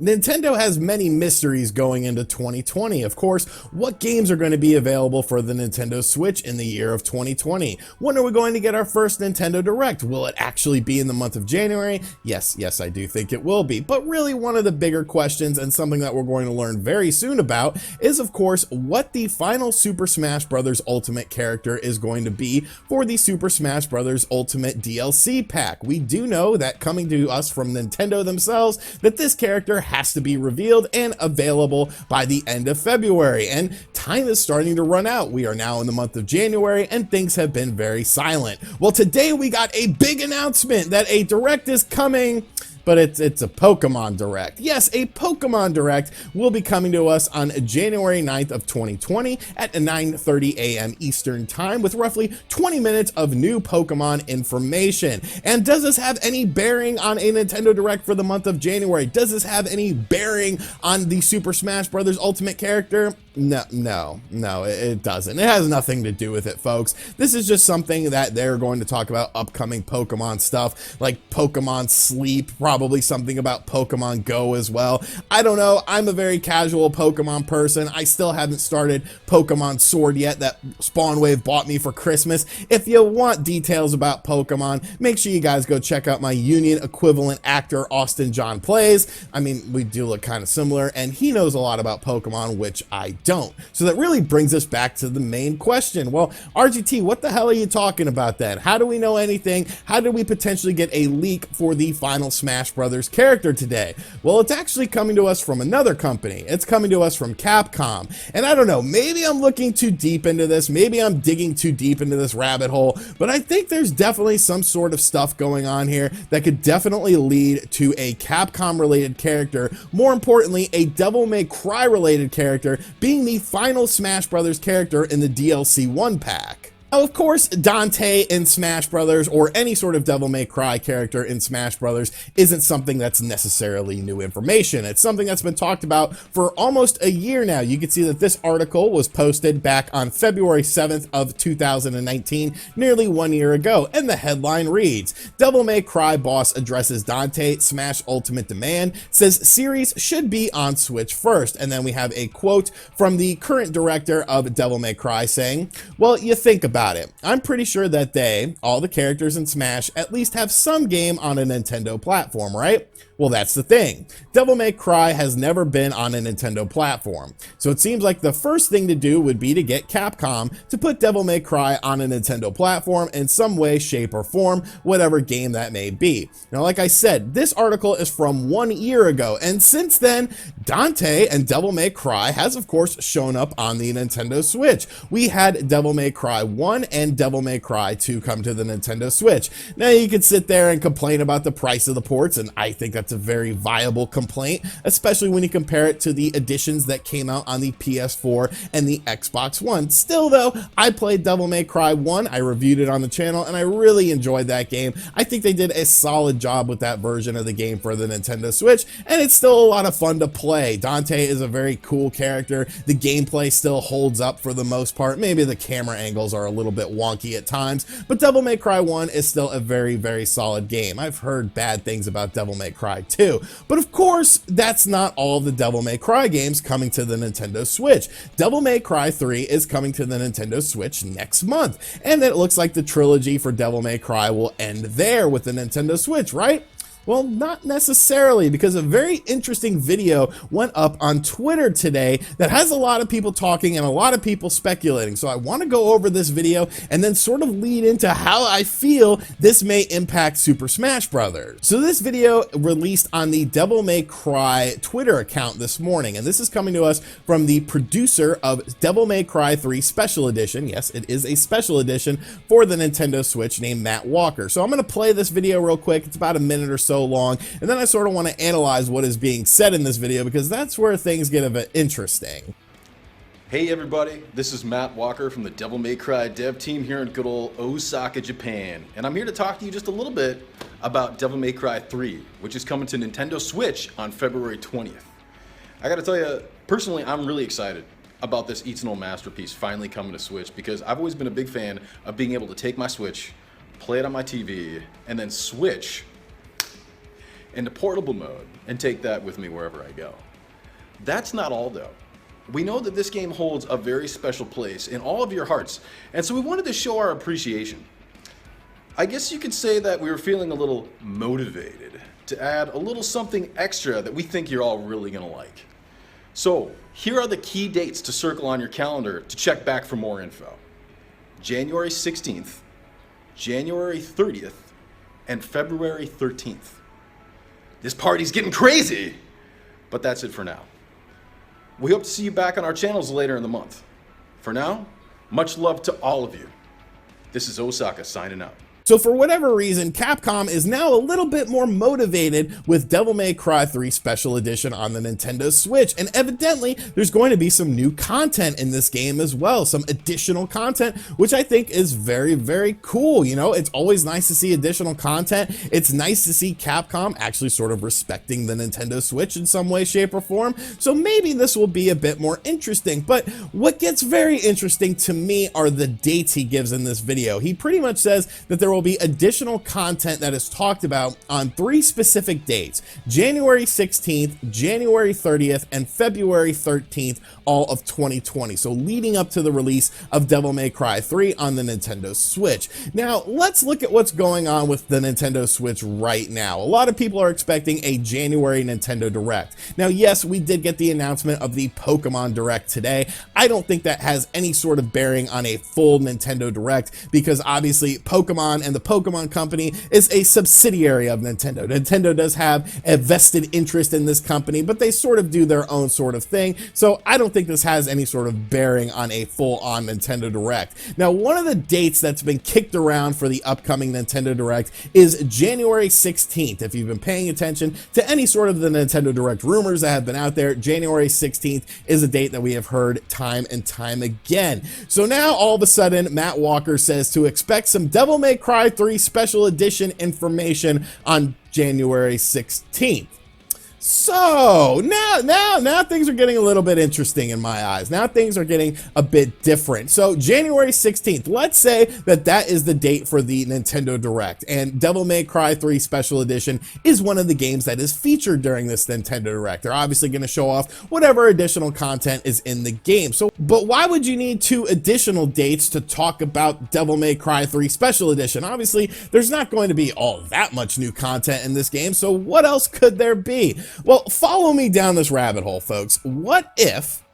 Nintendo has many mysteries going into 2020. Of course, what games are going to be available for the Nintendo Switch in the year of 2020? When are we going to get our first Nintendo Direct? Will it actually be in the month of January? Yes, I do think it will be. But really, one of the bigger questions, and something that we're going to learn very soon about, is of course what the final Super Smash Bros. Ultimate character is going to be for the Super Smash Bros. Ultimate DLC pack. We do know that coming to us from Nintendo themselves, that this character has to be revealed and available by the end of February, and time is starting to run out. We are now in the month of January and things have been very silent. Well, today we got a big announcement that a Direct is coming, but it's a Pokemon Direct. Yes, a Pokemon Direct will be coming to us on January 9th of 2020 at 9:30 a.m. Eastern Time with roughly 20 minutes of new Pokemon information. And does this have any bearing on a Nintendo Direct for the month of January? Does this have any bearing on the Super Smash Bros. Ultimate character? No, it doesn't. It has nothing to do with it, folks. This is just something that they're going to talk about upcoming Pokemon stuff, like Pokemon Sleep, probably something about Pokemon Go as well. I don't know. I'm a very casual Pokemon person. I still haven't started Pokemon Sword yet that Spawnwave bought me for Christmas. If you want details about Pokemon, make sure you guys go check out my Union equivalent actor, Austin John Plays. I mean, we do look kind of similar, and he knows a lot about Pokemon, which I don't. So that really brings us back to the main question. Well, RGT, what the hell are you talking about then? How do we know anything? How do we potentially get a leak for the final Smash Brothers character today? Well, it's actually coming to us from another company. It's coming to us from Capcom. And I don't know, maybe I'm looking too deep into this. Maybe I'm digging too deep into this rabbit hole, but I think there's definitely some sort of stuff going on here that could definitely lead to a Capcom related character. More importantly, a Devil May Cry related character being the final Smash Brothers character in the DLC 1 pack. Now, of course, Dante in Smash Brothers, or any sort of Devil May Cry character in Smash Brothers, isn't something that's necessarily new information. It's something that's been talked about for almost a year now. You can see that this article was posted back on February 7th of 2019, nearly 1 year ago, and the headline reads, Devil May Cry boss addresses Dante, Smash Ultimate demand, says series should be on Switch first. And then we have a quote from the current director of Devil May Cry saying, well, you think about it. I'm pretty sure that all the characters in Smash, at least have some game on a Nintendo platform, right? Well, that's the thing. Devil May Cry has never been on a Nintendo platform. So it seems like the first thing to do would be to get Capcom to put Devil May Cry on a Nintendo platform in some way, shape, or form, whatever game that may be. Now, like I said, this article is from 1 year ago, and since then, Dante and Devil May Cry has, of course, shown up on the Nintendo Switch. We had Devil May Cry 1 and Devil May Cry 2 come to the Nintendo Switch. Now, you could sit there and complain about the price of the ports, and I think that's a very viable complaint, especially when you compare it to the editions that came out on the PS4 and the Xbox One. Still though, I played Devil May Cry 1, I reviewed it on the channel, and I really enjoyed that game. I think they did a solid job with that version of the game for the Nintendo Switch, and it's still a lot of fun to play. Dante is a very cool character. The gameplay still holds up for the most part. Maybe the camera angles are a little bit wonky at times, but Devil May Cry 1 is still a very, very solid game. I've heard bad things about Devil May Cry 2. But of course, that's not all the Devil May Cry games coming to the Nintendo Switch. Devil May Cry 3 is coming to the Nintendo Switch next month, and it looks like the trilogy for Devil May Cry will end there with the Nintendo Switch, right? Well, not necessarily, because a very interesting video went up on Twitter today that has a lot of people talking and a lot of people speculating. So I want to go over this video and then sort of lead into how I feel this may impact Super Smash Brothers. So this video released on the Devil May Cry Twitter account this morning, and this is coming to us from the producer of Devil May Cry 3 Special Edition. Yes, it is a special edition for the Nintendo Switch named Matt Walker. So I'm going to play this video real quick. It's about a minute or so long, and then I sort of want to analyze what is being said in this video, because that's where things get a bit interesting. Hey everybody, this is Matt Walker from the Devil May Cry dev team here in good old Osaka, Japan, and I'm here to talk to you just a little bit about Devil May Cry 3, which is coming to Nintendo Switch on February 20th. I gotta tell you, personally, I'm really excited about this Eternal masterpiece finally coming to Switch, because I've always been a big fan of being able to take my Switch, play it on my TV, and then switch into portable mode and take that with me wherever I go. That's not all though. We know that this game holds a very special place in all of your hearts, and so we wanted to show our appreciation. I guess you could say that we were feeling a little motivated to add a little something extra that we think you're all really gonna like. So here are the key dates to circle on your calendar to check back for more info. January 16th, January 30th, and February 13th. This party's getting crazy, but that's it for now. We hope to see you back on our channels later in the month. For now, much love to all of you. This is Osaka signing out. So for whatever reason, Capcom is now a little bit more motivated with Devil May Cry 3 Special Edition on the Nintendo Switch, and evidently there's going to be some new content in this game as well, some additional content, which I think is very, very cool. You know, it's always nice to see additional content. It's nice to see Capcom actually sort of respecting the Nintendo Switch in some way, shape, or form. So maybe this will be a bit more interesting. But what gets very interesting to me are the dates he gives in this video. He pretty much says that there will be additional content that is talked about on 3 specific dates: January 16th, January 30th, and February 13th, all of 2020. So leading up to the release of Devil May Cry 3 on the Nintendo Switch. Now, let's look at what's going on with the Nintendo Switch right now. A lot of people are expecting a January Nintendo Direct. Now, yes, we did get the announcement of the Pokemon Direct today. I don't think that has any sort of bearing on a full Nintendo Direct, because obviously Pokemon and the Pokemon Company is a subsidiary of Nintendo. Nintendo does have a vested interest in this company, but they sort of do their own sort of thing. So I don't think this has any sort of bearing on a full-on Nintendo Direct. Now, one of the dates that's been kicked around for the upcoming Nintendo Direct is January 16th. If you've been paying attention to any sort of the Nintendo Direct rumors that have been out there, January 16th is a date that we have heard time and time again. So now all of a sudden, Matt Walker says to expect some Devil May Cry 3 Special Edition information on January 16th. So now things are getting a little bit interesting in my eyes. Now things are getting a bit different. So January 16th, let's say that that is the date for the Nintendo Direct, and Devil May Cry 3 Special Edition is one of the games that is featured during this Nintendo Direct. They're obviously going to show off whatever additional content is in the game. So, but why would you need 2 additional dates to talk about Devil May Cry 3 Special Edition? Obviously, there's not going to be all that much new content in this game, so what else could there be? Well, follow me down this rabbit hole, folks. What if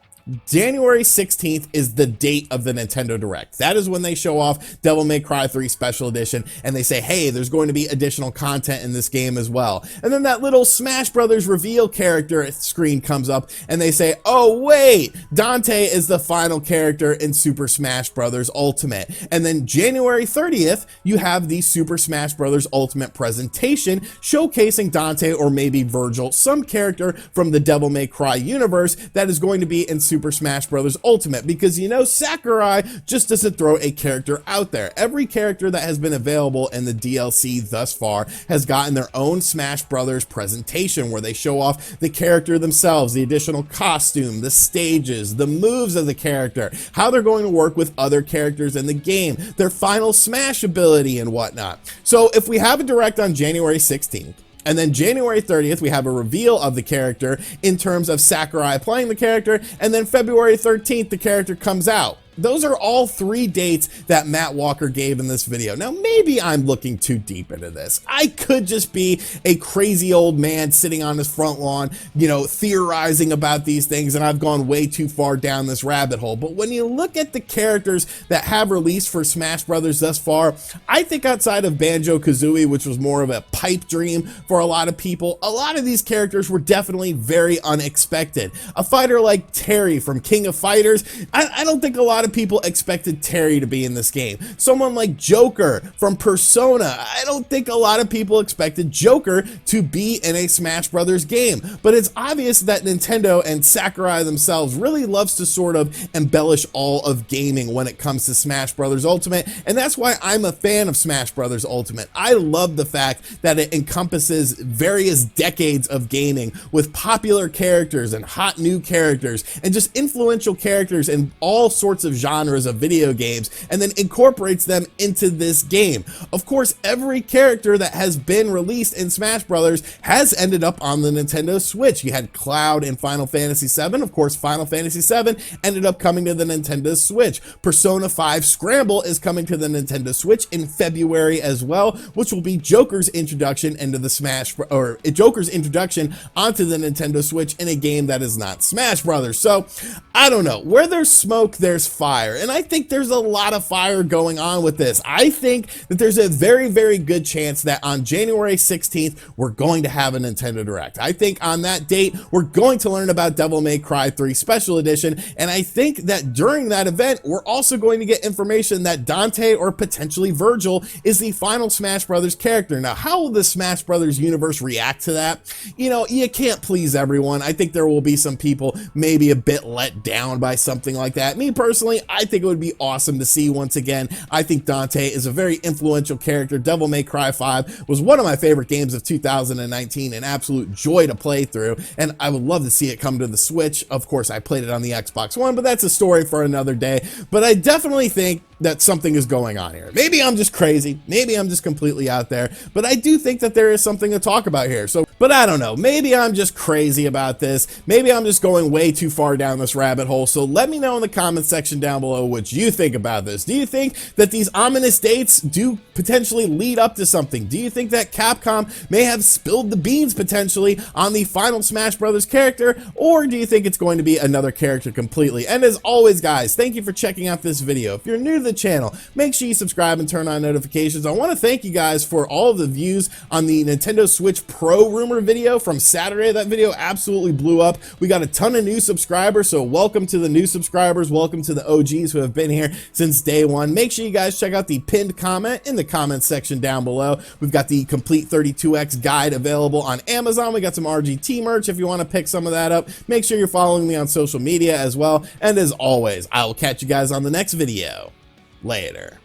January 16th is the date of the Nintendo Direct? That is when they show off Devil May Cry 3 Special Edition, and they say, hey, there's going to be additional content in this game as well. And then that little Smash Brothers reveal character screen comes up, and they say, oh wait, Dante is the final character in Super Smash Brothers Ultimate. And then January 30th, you have the Super Smash Brothers Ultimate presentation showcasing Dante, or maybe Virgil, some character from the Devil May Cry universe that is going to be in Super Smash Brothers Ultimate, because you know Sakurai just doesn't throw a character out there. Every character that has been available in the DLC thus far has gotten their own Smash Brothers presentation where they show off the character themselves, the additional costume, the stages, the moves of the character, how they're going to work with other characters in the game, their final Smash ability and whatnot. So if we have a Direct on January 16th, and then January 30th, we have a reveal of the character in terms of Sakurai playing the character, and then February 13th, the character comes out. Those are all 3 dates that Matt Walker gave in this video. Now, maybe I'm looking too deep into this. I could just be a crazy old man sitting on his front lawn, you know, theorizing about these things, and I've gone way too far down this rabbit hole. But when you look at the characters that have released for Smash Brothers thus far, I think outside of Banjo-Kazooie, which was more of a pipe dream for a lot of people, a lot of these characters were definitely very unexpected. A fighter like Terry from King of Fighters, I don't think a lot of people expected Terry to be in this game. Someone like Joker from Persona, I don't think a lot of people expected Joker to be in a Smash Brothers game. But it's obvious that Nintendo and Sakurai themselves really loves to sort of embellish all of gaming when it comes to Smash Brothers Ultimate, and that's why I'm a fan of Smash Brothers Ultimate. I love the fact that it encompasses various decades of gaming with popular characters and hot new characters and just influential characters in all sorts of genres of video games and then incorporates them into this game. Of course, every character that has been released in Smash Brothers has ended up on the Nintendo Switch. You had Cloud in Final Fantasy VII. Of course, Final Fantasy VII ended up coming to the Nintendo Switch. Persona 5 Scramble is coming to the Nintendo Switch in February as well, which will be Joker's introduction into the Joker's introduction onto the Nintendo Switch in a game that is not Smash Brothers. So, I don't know. Where there's smoke, there's fire. And I think there's a lot of fire going on with this. I think that there's a very, very good chance that on January 16th, we're going to have a Nintendo Direct. I think on that date, we're going to learn about Devil May Cry 3 Special Edition. And I think that during that event, we're also going to get information that Dante or potentially Virgil is the final Smash Brothers character. Now, how will the Smash Brothers universe react to that? You know, you can't please everyone. I think there will be some people maybe a bit let down by something like that. Me personally, I think it would be awesome to see once again. I think Dante is a very influential character. Devil May Cry 5 was one of my favorite games of 2019, an absolute joy to play through, and I would love to see it come to the Switch. Of course, I played it on the Xbox One, but that's a story for another day. But I definitely think that something is going on here. Maybe I'm just crazy. Maybe I'm just completely out there, but I do think that there is something to talk about here. So, but I don't know. Maybe I'm just crazy about this. Maybe I'm just going way too far down this rabbit hole. So let me know in the comment section down below what you think about this. Do you think that these ominous dates do potentially lead up to something? Do you think that Capcom may have spilled the beans potentially on the final Smash Brothers character, or do you think it's going to be another character completely? And as always, guys, thank you for checking out this video. If you're new to the channel, make sure you subscribe and turn on notifications. I want to thank you guys for all of the views on the Nintendo Switch Pro rumor video from Saturday. That video absolutely blew up. We got a ton of new subscribers, so welcome to the new subscribers. Welcome to the OGs who have been here since day one. Make sure you guys check out the pinned comment in the comment section down below. We've got the complete 32X guide available on Amazon. We got some RGT merch if you want to pick some of that up. Make sure you're following me on social media as well. And as always, I will catch you guys on the next video. Later.